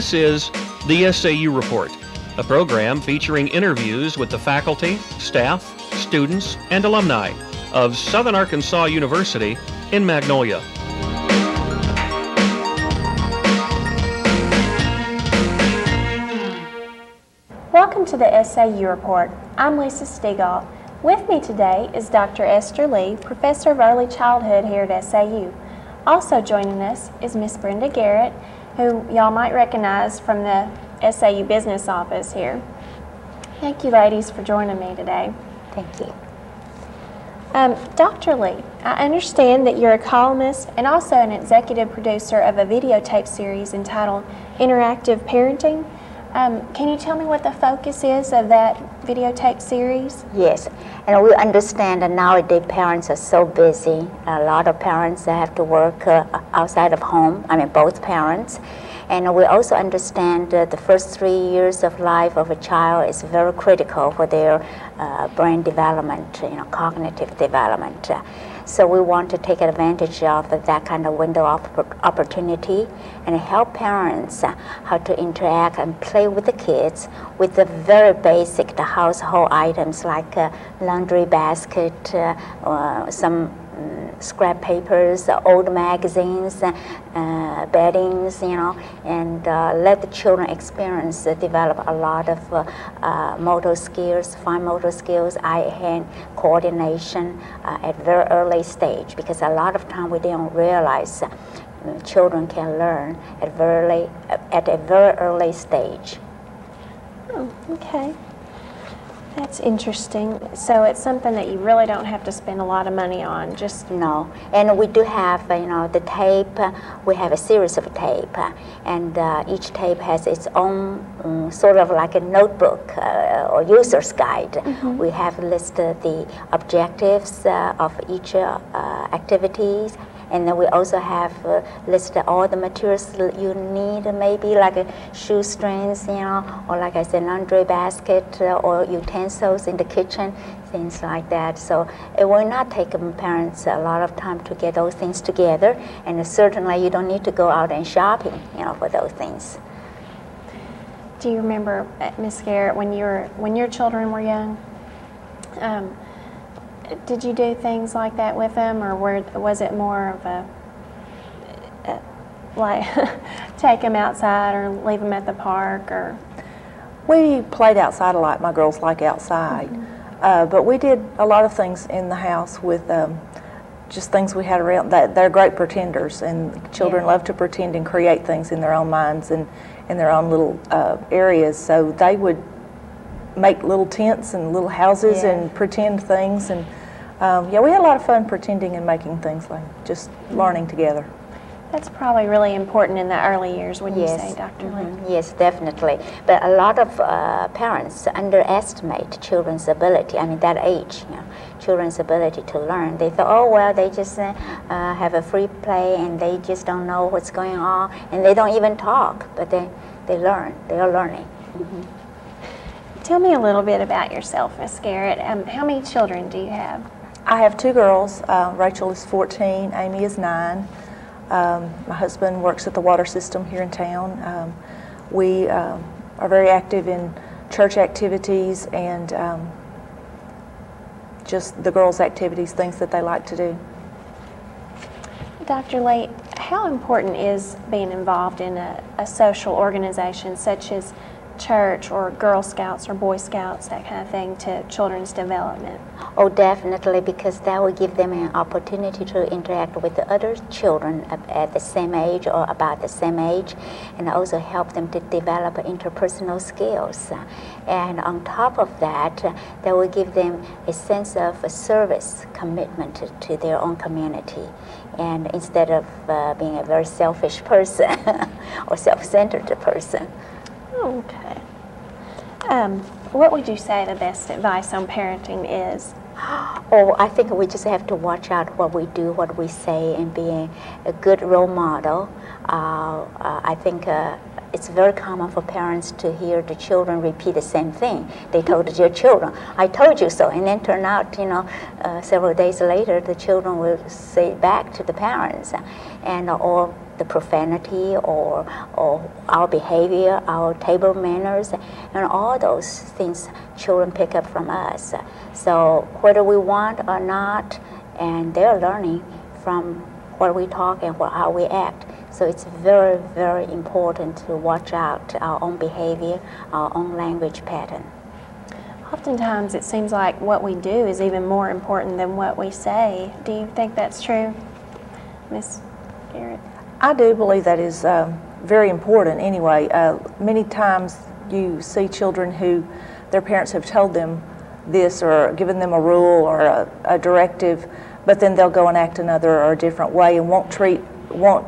This is the SAU Report, a program featuring interviews with the faculty, staff, students, and alumni of Southern Arkansas University in Magnolia. Welcome to the SAU Report. I'm Lisa Stegall. With me today is Dr. Esther Lee, Professor of Early Childhood here at SAU. Also joining us is Miss Brenda Garrett, who y'all might recognize from the SAU Business Office here. Thank you, ladies, for joining me today. Thank you. Dr. Lee, I understand that you're a columnist and also an executive producer of a videotape series entitled Interactive Parenting. Can you tell me what the focus is of that videotape series? Yes, and we understand that nowadays parents are so busy. A lot of parents have to work outside of home, both parents. And we also understand that the first 3 years of life of a child is very critical for their brain development, cognitive development. So we want to take advantage of that kind of window of opportunity and help parents how to interact and play with the kids with the very basic household items like laundry basket, some scrap papers, old magazines, beddings, and let the children experience, develop a lot of motor skills, fine motor skills, eye-hand coordination at very early stage, because a lot of time we don't realize children can learn at a very early stage. Oh, okay. That's interesting. So it's something that you really don't have to spend a lot of money on, just... No. And we do have, the tape. We have a series of tape, and each tape has its own sort of like a notebook or user's guide. Mm-hmm. We have listed the objectives of each activities, and then we also have listed all the materials you need, maybe like shoestrings, or like I said, laundry basket or utensils in the kitchen, things like that. So it will not take parents a lot of time to get those things together, and certainly you don't need to go out and shopping, for those things. Do you remember, Miss Garrett, when your children were young? Did you do things like that with them, or was it more of a like take them outside or leave them at the park? Or we played outside a lot. My girls like outside, but we did a lot of things in the house with just things we had around. They're great pretenders, and children love to pretend and create things in their own minds and in their own little areas. So they would make little tents and little houses and pretend things, and we had a lot of fun pretending and making things, like just learning together. That's probably really important in the early years, wouldn't you say, Dr. Lee? Yes, definitely. But a lot of parents underestimate children's ability. That age, children's ability to learn. They thought, oh, well, they just have a free play and they just don't know what's going on, and they don't even talk, but they learn. They are learning. Mm-hmm. Tell me a little bit about yourself, Miss Garrett. How many children do you have? I have two girls. Rachel is 14, Amy is 9. My husband works at the water system here in town. We are very active in church activities and just the girls' activities, things that they like to do. Dr. Lee, how important is being involved in a social organization such as church or Girl Scouts or Boy Scouts, that kind of thing, to children's development? Oh, definitely, because that will give them an opportunity to interact with the other children at the same age or about the same age, and also help them to develop interpersonal skills. And on top of that, that will give them a sense of a service commitment to their own community. And instead of being a very selfish person or self-centered person. Okay. What would you say the best advice on parenting is? Oh, I think we just have to watch out what we do, what we say, and be a good role model. I think it's very common for parents to hear the children repeat the same thing they told their children. I told you so, and then turn out, several days later, the children will say back to the parents, and or the profanity or our behavior, our table manners, and all those things children pick up from us. So whether we want or not, and they're learning from what we talk and how we act. So it's very, very important to watch out our own behavior, our own language pattern. Oftentimes it seems like what we do is even more important than what we say. Do you think that's true, Ms. Garrett? I do believe that is very important anyway. Many times you see children who their parents have told them this or given them a rule or a directive, but then they'll go and act another or a different way and won't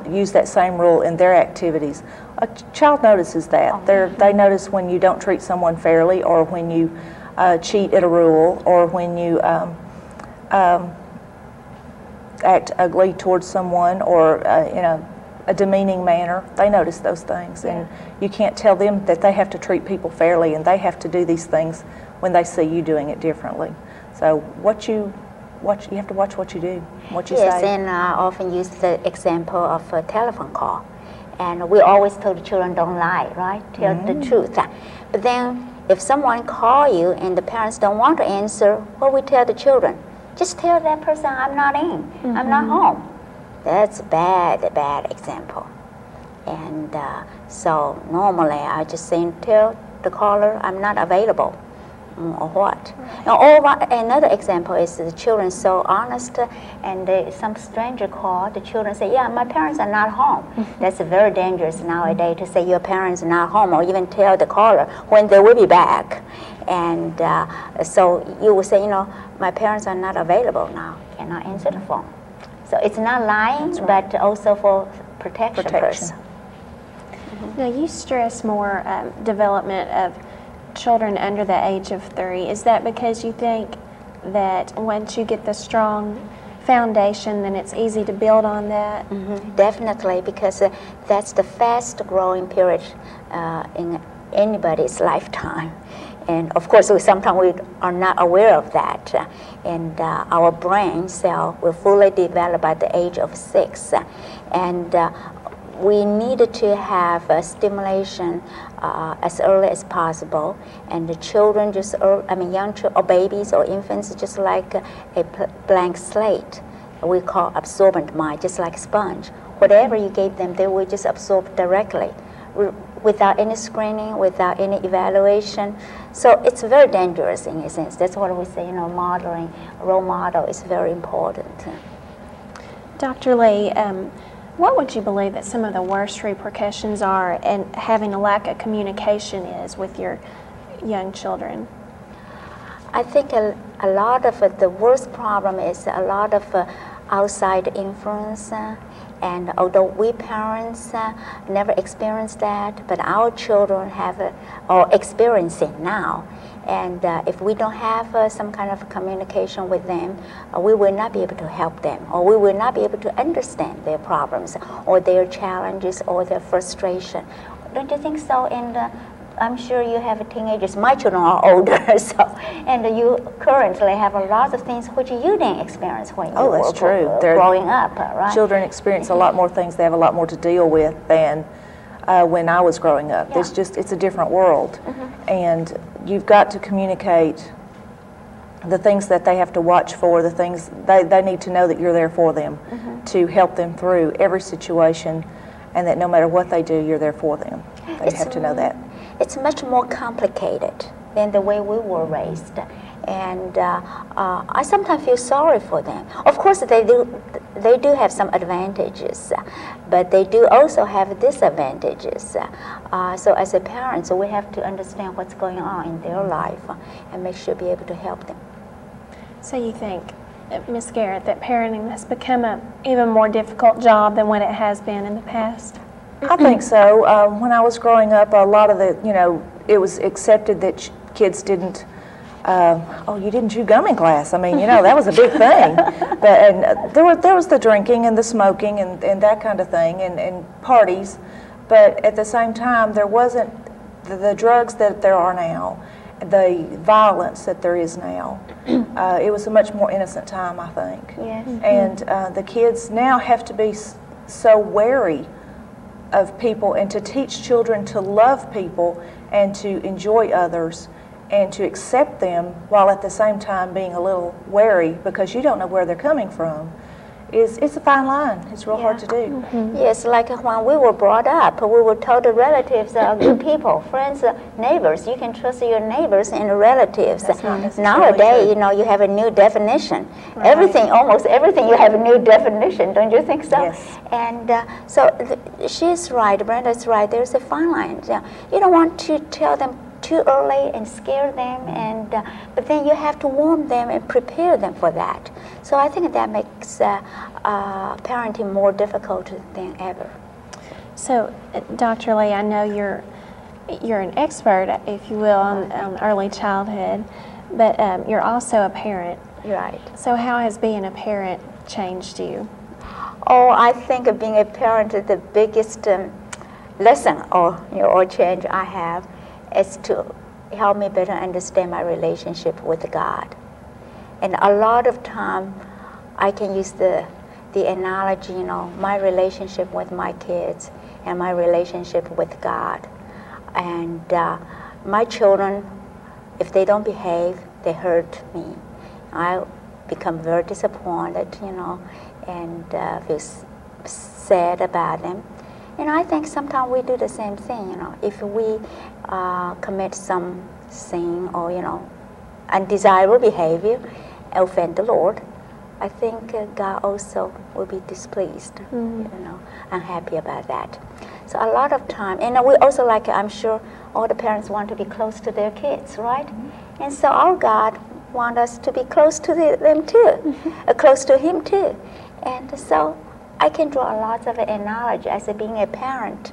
use that same rule in their activities. A child notices that. They notice when you don't treat someone fairly, or when you cheat at a rule, or when you act ugly towards someone, or in a demeaning manner. They notice those things, and you can't tell them that they have to treat people fairly and they have to do these things when they see you doing it differently. So you have to watch what you do, what you say. Yes, and I often use the example of a telephone call. And we always tell the children, don't lie, right? Tell the truth. But then if someone calls you and the parents don't want to answer, what we tell the children? Just tell that person, I'm not in, I'm not home. That's a bad example. And so normally I just say, tell the caller, I'm not available. Or what? Now, another example is the children so honest, and some stranger call, the children say, yeah, my parents are not home. That's very dangerous nowadays to say your parents are not home, or even tell the caller when they will be back. And so you will say, my parents are not available now, cannot answer the phone. So it's not lying, but also for protection. Now, you stress more development of children under the age of 3. Is that because you think that once you get the strong foundation, then it's easy to build on that? Definitely, because that's the fast growing period in anybody's lifetime. And of course, sometimes we are not aware of that. And our brain cell will fully develop by the age of 6. And we needed to have a stimulation as early as possible, and the children young or babies or infants, just like a blank slate. We call absorbent mind, just like sponge. Whatever you gave them, they will just absorb directly, without any screening, without any evaluation. So it's very dangerous in a sense. That's what we say, modeling, role model is very important. Dr. Lee, what would you believe that some of the worst repercussions are and having a lack of communication is with your young children? I think a lot of the worst problem is a lot of outside influence. And although we parents never experienced that, but our children have or experience it now. And if we don't have some kind of communication with them, we will not be able to help them, or we will not be able to understand their problems, or their challenges, or their frustration. Don't you think so? And I'm sure you have teenagers. My children are older, and you currently have a lot of things which you didn't experience when you were growing up, right? Children experience a lot more things. They have a lot more to deal with than when I was growing up. Yeah. It's a different world, and you've got to communicate the things that they have to watch for, the things they need to know that you're there for them, to help them through every situation, and that no matter what they do, you're there for them. They have to know that. It's much more complicated than the way we were raised, and I sometimes feel sorry for them. Of course, they do have some advantages, but they do also have disadvantages. So as a parent, we have to understand what's going on in their life and make sure to be able to help them. So you think, Ms. Garrett, that parenting has become an even more difficult job than what it has been in the past? I think so. When I was growing up, a lot of it was accepted that kids didn't, oh, you didn't chew gum in class. I mean, that was a big thing. But there was the drinking and the smoking and that kind of thing, and parties. but at the same time, there wasn't the drugs that there are now, the violence that there is now. It was a much more innocent time, I think. Yes. And the kids now have to be so wary of people, and to teach children to love people and to enjoy others and to accept them, while at the same time being a little wary because you don't know where they're coming from. It's a fine line. It's real hard to do. Yes, like when we were brought up, we were told the relatives are good people, friends, neighbors. You can trust your neighbors and relatives. That's not necessarily Nowadays, true. you know, you have a new definition. Everything, almost everything, you have a new definition. Don't you think so? Yes. And she's right. Brenda's right. There's a fine line. You don't want to tell them too early and scare them, and but then you have to warn them and prepare them for that. So I think that makes parenting more difficult than ever. So, Dr. Lee, I know you're an expert, if you will, on early childhood, but you're also a parent. Right. So how has being a parent changed you? Oh, I think being a parent is the biggest lesson or change I have is to help me better understand my relationship with God. And a lot of time I can use the analogy, you know, my relationship with my kids and my relationship with God. And my children, if they don't behave, they hurt me. I become very disappointed, you know, and feel sad about them. And I think sometimes we do the same thing, you know. If we commit some sin or, you know, undesirable behavior, offend the Lord, I think God also will be displeased, you know, unhappy about that. So a lot of time, and we also like, I'm sure all the parents want to be close to their kids, right? And so our God wants us to be close to them too, close to Him too. And so I can draw a lot of analogy as being a parent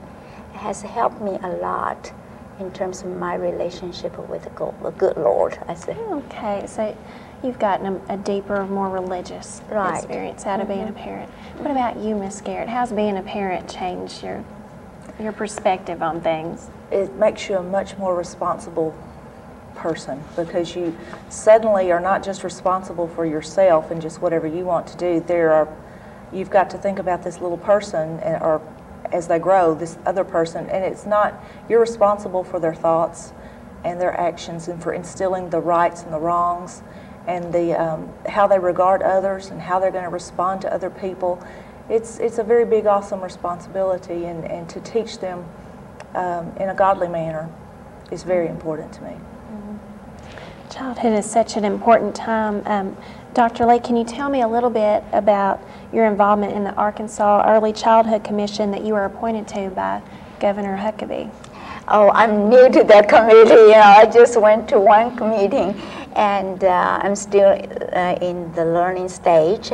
has helped me a lot in terms of my relationship with the good Lord, I say. Okay, so you've gotten a deeper, more religious experience out of being a parent. What about you, Miss Garrett? How's being a parent changed your perspective on things? It makes you a much more responsible person, because you suddenly are not just responsible for yourself and just whatever you want to do. You've got to think about this little person, or as they grow, this other person, and it's not, you're responsible for their thoughts and their actions and for instilling the rights and the wrongs and how they regard others and how they're going to respond to other people. It's a very big, awesome responsibility, and to teach them in a godly manner is very important to me. Childhood is such an important time. Dr. Lee, can you tell me a little bit about your involvement in the Arkansas Early Childhood Commission that you were appointed to by Governor Huckabee? Oh, I'm new to that committee. You know, I just went to one meeting, and I'm still in the learning stage.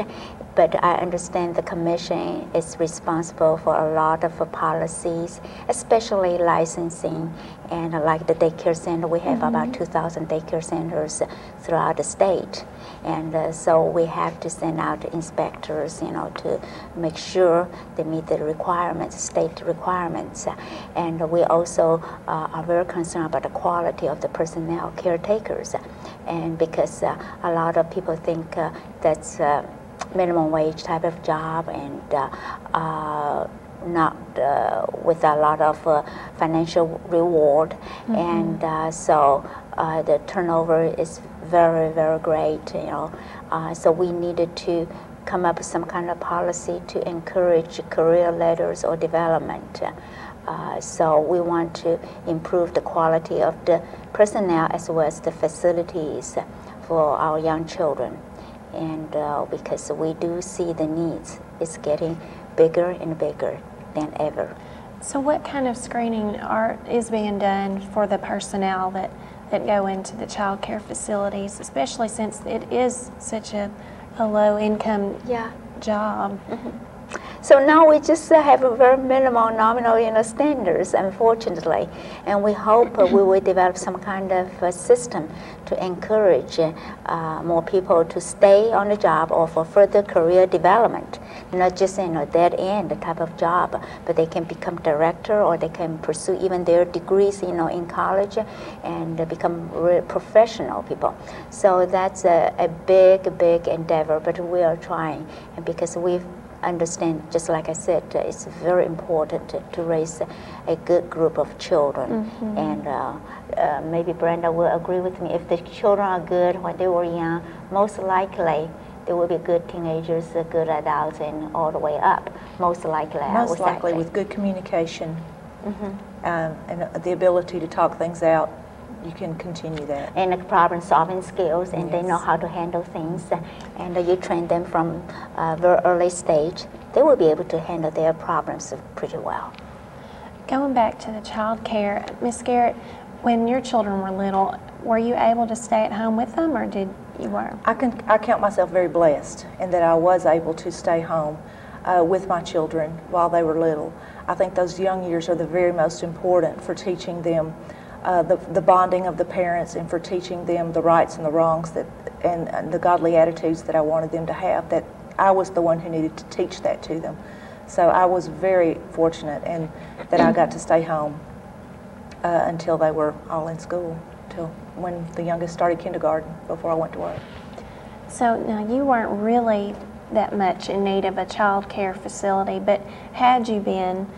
But I understand the commission is responsible for a lot of policies, especially licensing, and like the daycare center. We have about 2,000 daycare centers throughout the state. And so we have to send out inspectors, you know, to make sure they meet the requirements, state requirements. And we also are very concerned about the quality of the personnel, caretakers. And because a lot of people think that's minimum wage type of job, and not with a lot of financial reward. And so the turnover is very, very great, you know. So we needed to come up with some kind of policy to encourage career ladders or development. So we want to improve the quality of the personnel as well as the facilities for our young children. And because we do see the needs is getting bigger and bigger than ever. So what kind of screening is being done for the personnel that go into the child care facilities, especially since it is such a low-income job? So now we just have a very minimal nominal, standards, unfortunately. And we hope we will develop some kind of system to encourage more people to stay on the job or for further career development. Not just dead end type of job, but they can become director or they can pursue even their degrees in college and become real professional people. So that's a big endeavor, but we are trying, and because we understand, just like I said, it's very important to raise a good group of children. And maybe Brenda will agree with me, if the children are good when they were young, most likely they will be good teenagers, good adults, and all the way up. Most likely, Most likely with good communication and the ability to talk things out, you can continue that. And the problem-solving skills, and they know how to handle things, and you train them from a very early stage, they will be able to handle their problems pretty well. Going back to the child care, Ms. Garrett, when your children were little, were you able to stay at home with them, or did you weren't? I count myself very blessed in that I was able to stay home with my children while they were little. I think those young years are the very most important for teaching them the bonding of the parents, and for teaching them the rights and the wrongs and the godly attitudes that I wanted them to have, that I was the one who needed to teach that to them. So I was very fortunate in that I got to stay home until they were all in school, till when the youngest started kindergarten, before I went to work. So now you weren't really that much in need of a child care facility, but had you been,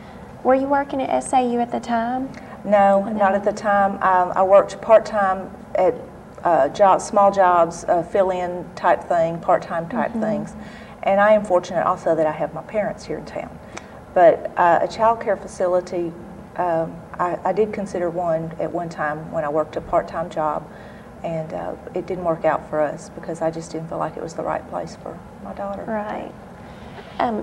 were you working at SAU at the time? No, not at the time. I worked part-time at small jobs, fill-in type thing, part-time type things. And I am fortunate also that I have my parents here in town. But a child care facility, I did consider one at one time when I worked a part-time job, and it didn't work out for us because I just didn't feel like it was the right place for my daughter. Right.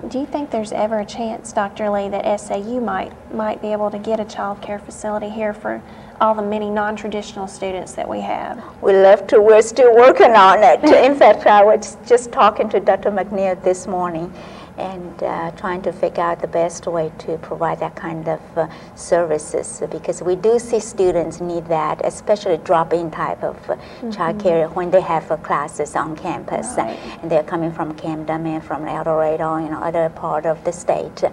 Do you think there's ever a chance, Dr. Lee, that SAU might be able to get a child care facility here for all the many non-traditional students that we have? We love to. We're still working on it. In fact, I was just talking to Dr. McNeil this morning and trying to figure out the best way to provide that kind of services, because we do see students need that, especially drop-in type of child care when they have classes on campus. Right. And they're coming from Camden and from El Dorado, other part of the state.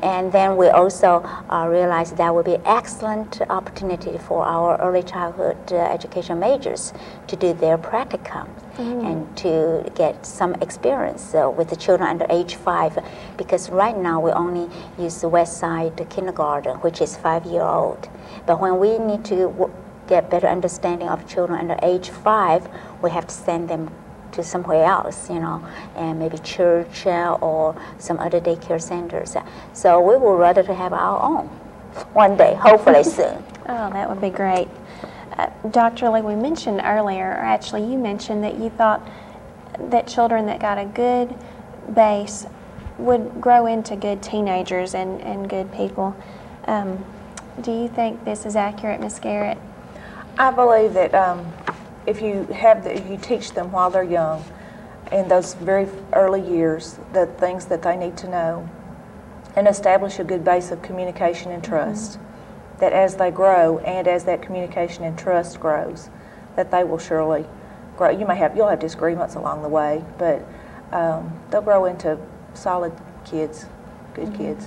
And then we also realized that would be an excellent opportunity for our early childhood education majors to do their practicum and to get some experience with the children under age 5, because right now we only use the West Side kindergarten, which is 5-year-old. But when we need to get better understanding of children under age 5, we have to send them to somewhere else, and maybe church or some other daycare centers. So we would rather to have our own one day, hopefully soon. Oh, that would be great. Dr. Lee, we mentioned earlier, or actually you mentioned that you thought that children that got a good base would grow into good teenagers and good people. Do you think this is accurate, Ms. Garrett? I believe that if you teach them while they're young, in those very early years, the things that they need to know, and establish a good base of communication and trust, that as they grow and as that communication and trust grows, that they will surely grow. You'll have disagreements along the way, but they'll grow into solid kids, good kids.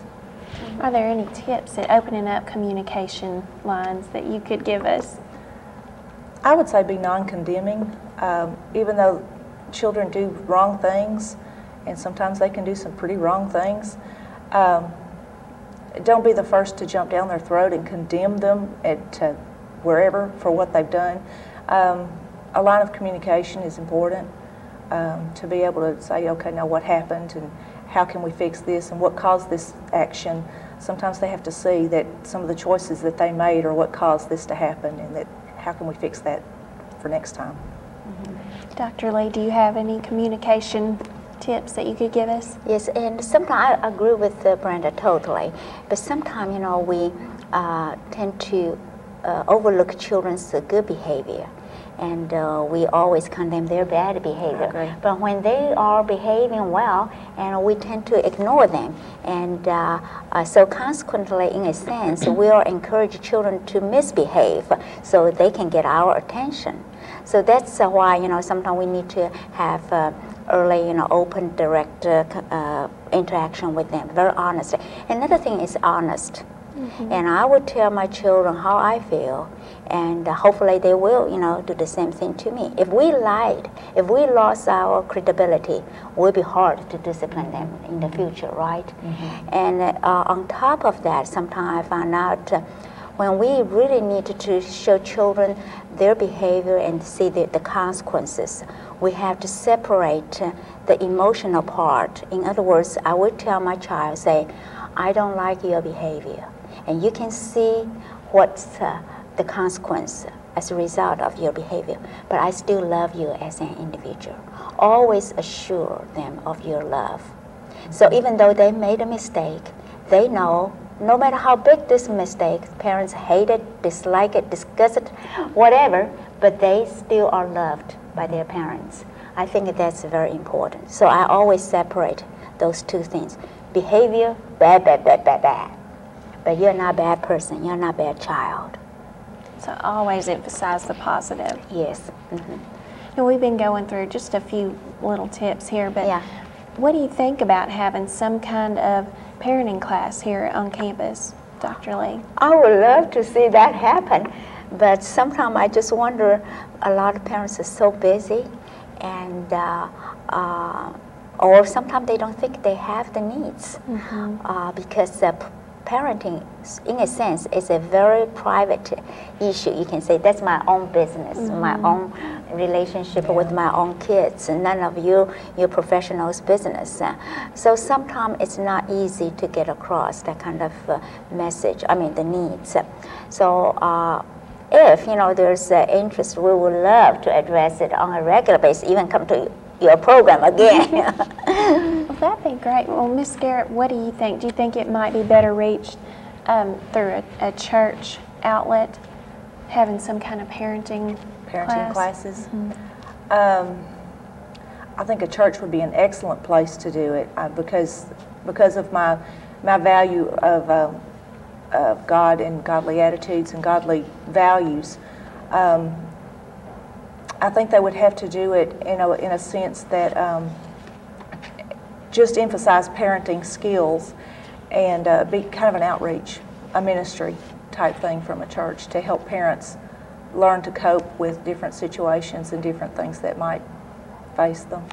Are there any tips at opening up communication lines that you could give us? I would say be non-condemning. Even though children do wrong things, and sometimes they can do some pretty wrong things, don't be the first to jump down their throat and condemn them to wherever for what they've done. A line of communication is important, to be able to say, okay, now what happened, and how can we fix this, and what caused this action. Sometimes they have to see that some of the choices that they made are what caused this to happen, and that how can we fix that for next time. Dr. Lee, do you have any communication tips that you could give us? Yes, and sometimes I agree with Brenda totally, but sometimes, we tend to overlook children's good behavior. and we always condemn their bad behavior. Agree. But when they are behaving well, and we tend to ignore them, and so consequently, in a sense, we are encouraging children to misbehave so they can get our attention. So that's why, you know, sometimes we need to have early, you know, open, direct interaction with them, very honest. Another thing is honest. And I would tell my children how I feel, and hopefully they will, you know, do the same thing to me. If we lied, if we lost our credibility, it will be hard to discipline them in the future, right? And on top of that, sometimes I found out when we really need to show children their behavior and see the consequences, we have to separate the emotional part. In other words, I would tell my child, say, I don't like your behavior. And you can see what's the consequence as a result of your behavior. But I still love you as an individual. Always assure them of your love. So even though they made a mistake, they know no matter how big this mistake, parents hate it, dislike it, discuss it, whatever, but they still are loved by their parents. I think that's very important. So I always separate those two things. Behavior, bad, bad, bad, bad, bad. But you're not a bad person, you're not a bad child. So always emphasize the positive. Yes. And we've been going through just a few little tips here, but Yeah. what do you think about having some kind of parenting class here on campus, Dr. Lee? I would love to see that happen, but sometimes I just wonder, a lot of parents are so busy, and or sometimes they don't think they have the needs, because parenting, in a sense, is a very private issue. You can say, that's my own business, my own relationship with my own kids, and none of your professionals' business. So sometimes it's not easy to get across that kind of message, I mean the needs. So if, you know, there's interest, we would love to address it on a regular basis, even come to your program again. Well, that'd be great. Well, Miss Garrett, what do you think? Do you think it might be better reached through a church outlet, having some kind of parenting classes? I think a church would be an excellent place to do it because of my value of God and godly attitudes and godly values. I think they would have to do it in a sense that just emphasize parenting skills and be kind of an outreach, a ministry type thing from a church to help parents learn to cope with different situations and different things that might face them.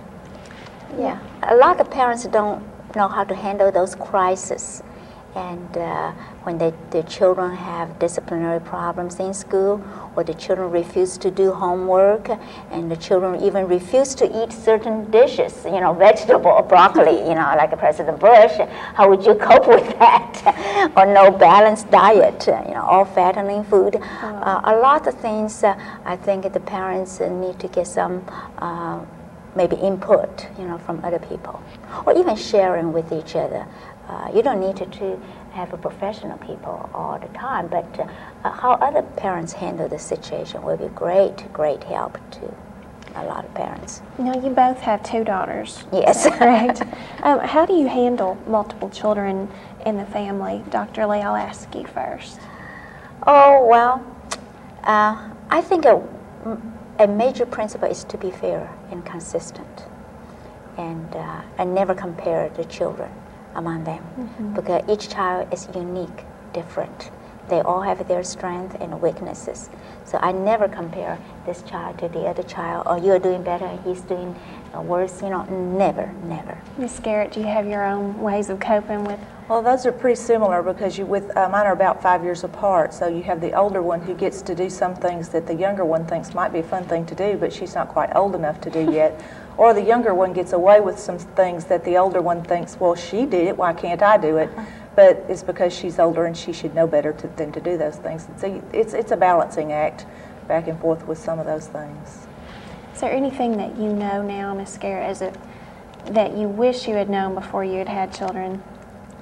Yeah, a lot of parents don't know how to handle those crises. And when their children have disciplinary problems in school, or the children refuse to do homework, and the children even refuse to eat certain dishes, you know, vegetable or broccoli, you know, like President Bush, how would you cope with that? Or no balanced diet, you know, all fattening food. A lot of things I think the parents need to get some maybe input, you know, from other people, or even sharing with each other. You don't need to have a professional people all the time, but how other parents handle the situation will be great help to a lot of parents. Now, you both have 2 daughters. Yes. Is that correct? How do you handle multiple children in the family? Dr. Lee, I'll ask you first. Oh, well, I think a major principle is to be fair and consistent, and never compare the children among them, because each child is unique, different. They all have their strengths and weaknesses. So I never compare this child to the other child, or you're doing better, he's doing worse, you know, never. Miss Garrett, do you have your own ways of coping with? Well, those are pretty similar because mine are about 5 years apart. So you have the older one who gets to do some things that the younger one thinks might be a fun thing to do, but she's not quite old enough to do yet. Or the younger one gets away with some things that the older one thinks, well, she did it, why can't I do it? But it's because she's older and she should know better than to do those things. So it's a balancing act back and forth with some of those things. Is there anything that you know now, Miss Garrett, that you wish you had known before you had had children?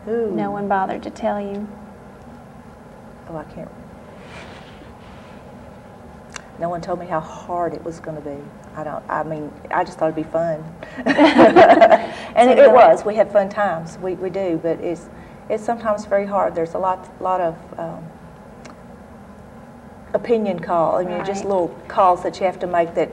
Ooh. No one bothered to tell you? Oh, I can't. No one told me how hard it was going to be. I just thought it'd be fun. And it was. We had fun times. We do, but it's sometimes very hard. There's a lot of opinion call. I mean, just little calls that you have to make that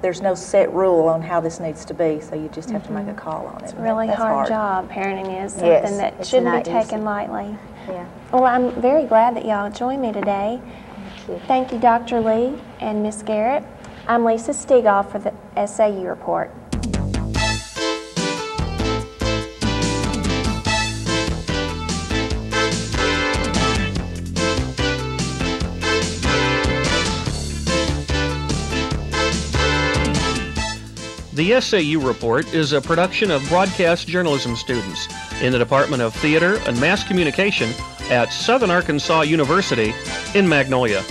there's no set rule on how this needs to be, so you just have to make a call on it. It's a really hard job. Parenting is something Yes, that it's shouldn't be not taken easy. lightly. Yeah. Well, I'm very glad that y'all joined me today. Thank you. Thank you, Dr. Lee and Ms. Garrett. I'm Lisa Stegall for the SAU Report. The SAU Report is a production of broadcast journalism students in the Department of Theater and Mass Communication at Southern Arkansas University in Magnolia.